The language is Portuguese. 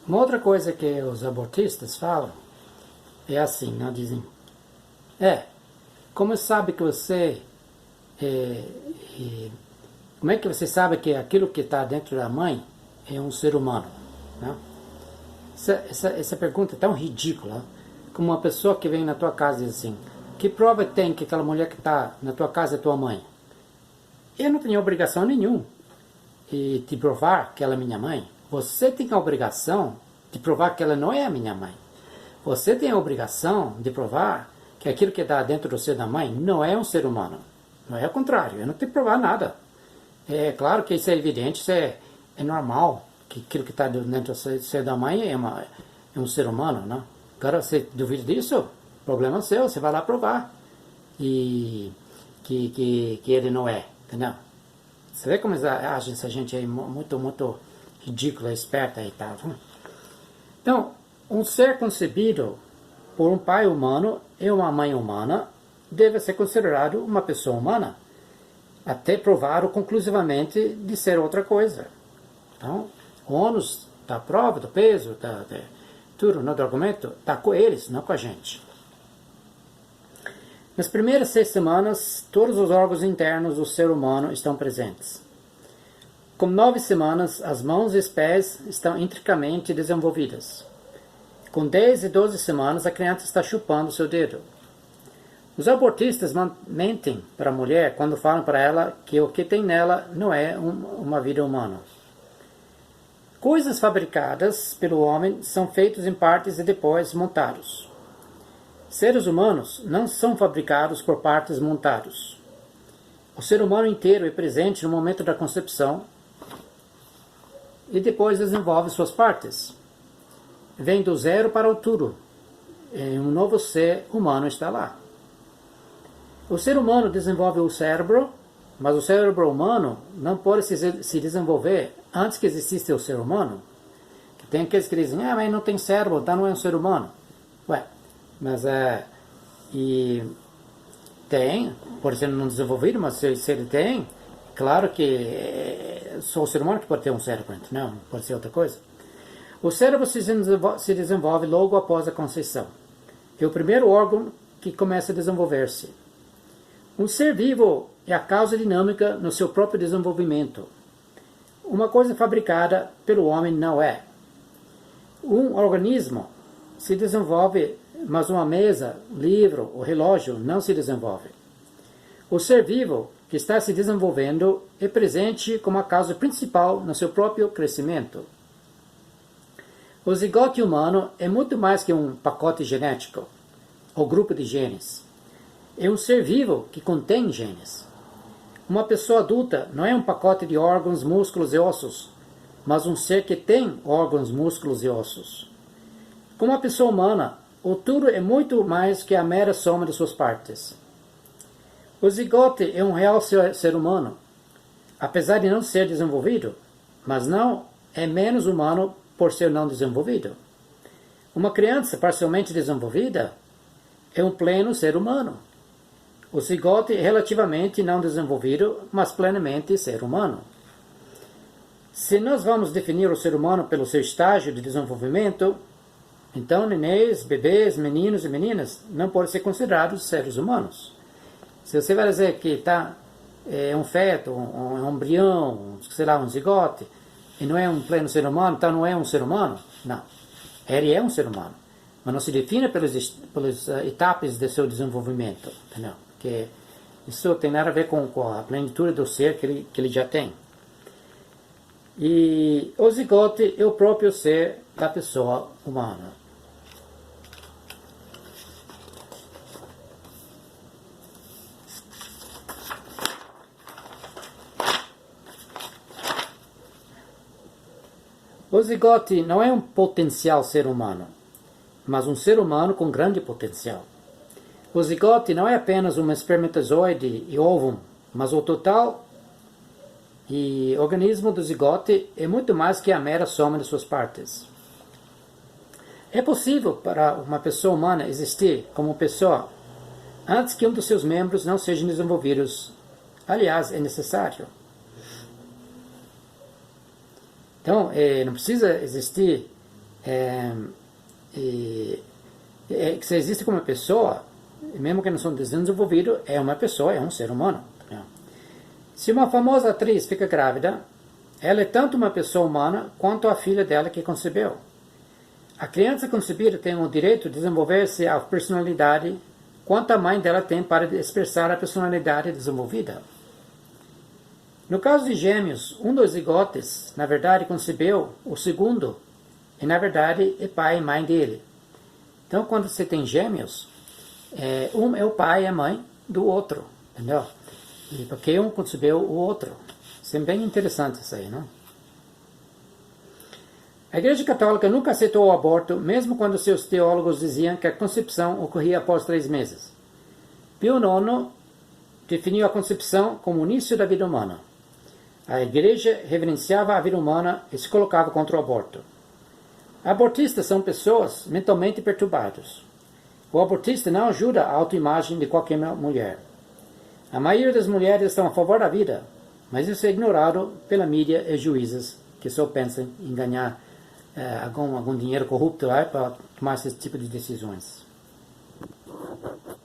Uma outra coisa que os abortistas falam é assim, não dizem, como sabe que você, como é que você sabe que aquilo que está dentro da mãe é um ser humano? Né? Essa pergunta é tão ridícula, como uma pessoa que vem na tua casa e diz assim, que prova tem que aquela mulher que está na tua casa é tua mãe? Eu não tenho obrigação nenhuma de te provar que ela é minha mãe. Você tem a obrigação de provar que ela não é a minha mãe. Você tem a obrigação de provar que aquilo que está dentro do ser da mãe não é um ser humano. Não é o contrário, eu não tenho que provar nada. É claro que isso é evidente, isso é normal, que aquilo que está dentro do ser da mãe é um ser humano, né? Agora, você duvida disso? Problema seu, você vai lá provar que ele não é, entendeu? Você vê como agem essa gente aí muito ridícula, esperta e tal. Então, um ser concebido por um pai humano e uma mãe humana deve ser considerado uma pessoa humana, até provado conclusivamente de ser outra coisa. Então, o ônus da prova, do peso, tudo no argumento, está com eles, não com a gente. Nas primeiras 6 semanas, todos os órgãos internos do ser humano estão presentes. Com 9 semanas, as mãos e os pés estão intricamente desenvolvidas. Com 10 e 12 semanas, a criança está chupando seu dedo. Os abortistas mentem para a mulher quando falam para ela que o que tem nela não é uma vida humana. Coisas fabricadas pelo homem são feitas em partes e depois montados. Seres humanos não são fabricados por partes montados. O ser humano inteiro é presente no momento da concepção e depois desenvolve suas partes. Vem do zero para o tudo. E um novo ser humano está lá. O ser humano desenvolve o cérebro, mas o cérebro humano não pode se desenvolver antes que existisse o ser humano. Tem aqueles que dizem, mas não tem cérebro, então não é um ser humano. Mas e tem, pode ser não desenvolvido, mas se ele tem, claro que só o ser humano que pode ter um cérebro, não pode ser outra coisa. O cérebro se desenvolve logo após a conceição. É o primeiro órgão que começa a desenvolver-se. Um ser vivo é a causa dinâmica no seu próprio desenvolvimento. Uma coisa fabricada pelo homem não é. Um organismo se desenvolve, mas uma mesa, livro ou relógio não se desenvolve. O ser vivo que está se desenvolvendo é presente como a causa principal no seu próprio crescimento. O zigote humano é muito mais que um pacote genético, ou grupo de genes. É um ser vivo que contém genes. Uma pessoa adulta não é um pacote de órgãos, músculos e ossos, mas um ser que tem órgãos, músculos e ossos. Como a pessoa humana, o tudo é muito mais que a mera soma de suas partes. O zigote é um real ser humano, apesar de não ser desenvolvido, mas não é menos humano por ser não desenvolvido. Uma criança parcialmente desenvolvida é um pleno ser humano. O zigote é relativamente não desenvolvido, mas plenamente ser humano. Se nós vamos definir o ser humano pelo seu estágio de desenvolvimento, então nenês, bebês, meninos e meninas não podem ser considerados seres humanos. Se você vai dizer que é um feto, um embrião, sei lá, um zigote, e não é um pleno ser humano, então não é um ser humano? Não. Ele é um ser humano. Mas não se define pelas etapas de seu desenvolvimento. Entendeu? Porque isso tem nada a ver com a plenitude do ser que ele já tem. E o zigote é o próprio ser da pessoa humana. O zigote não é um potencial ser humano, mas um ser humano com grande potencial. O zigote não é apenas um espermatozoide e óvulo, mas o total e organismo do zigote é muito mais que a mera soma de suas partes. É possível para uma pessoa humana existir como pessoa antes que um dos seus membros não sejam desenvolvidos. Aliás, é necessário. Então, não precisa existir Que se existe como pessoa, mesmo que não são desenvolvido, é uma pessoa, é um ser humano. Se uma famosa atriz fica grávida, ela é tanto uma pessoa humana quanto a filha dela que concebeu. A criança concebida tem o direito de desenvolver-se a personalidade quanto a mãe dela tem para expressar a personalidade desenvolvida. No caso de gêmeos, um dos zigotes, na verdade, concebeu o segundo, e na verdade é pai e mãe dele. Então, quando você tem gêmeos, um é o pai e a mãe do outro, entendeu? E porque um concebeu o outro. Isso é bem interessante isso aí, não? A Igreja Católica nunca aceitou o aborto, mesmo quando seus teólogos diziam que a concepção ocorria após 3 meses. Pio IX definiu a concepção como o início da vida humana. A Igreja reverenciava a vida humana e se colocava contra o aborto. Abortistas são pessoas mentalmente perturbadas. O abortista não ajuda a autoimagem de qualquer mulher. A maioria das mulheres estão a favor da vida, mas isso é ignorado pela mídia e juízes que só pensam em ganhar algum dinheiro corrupto para tomar esse tipo de decisões.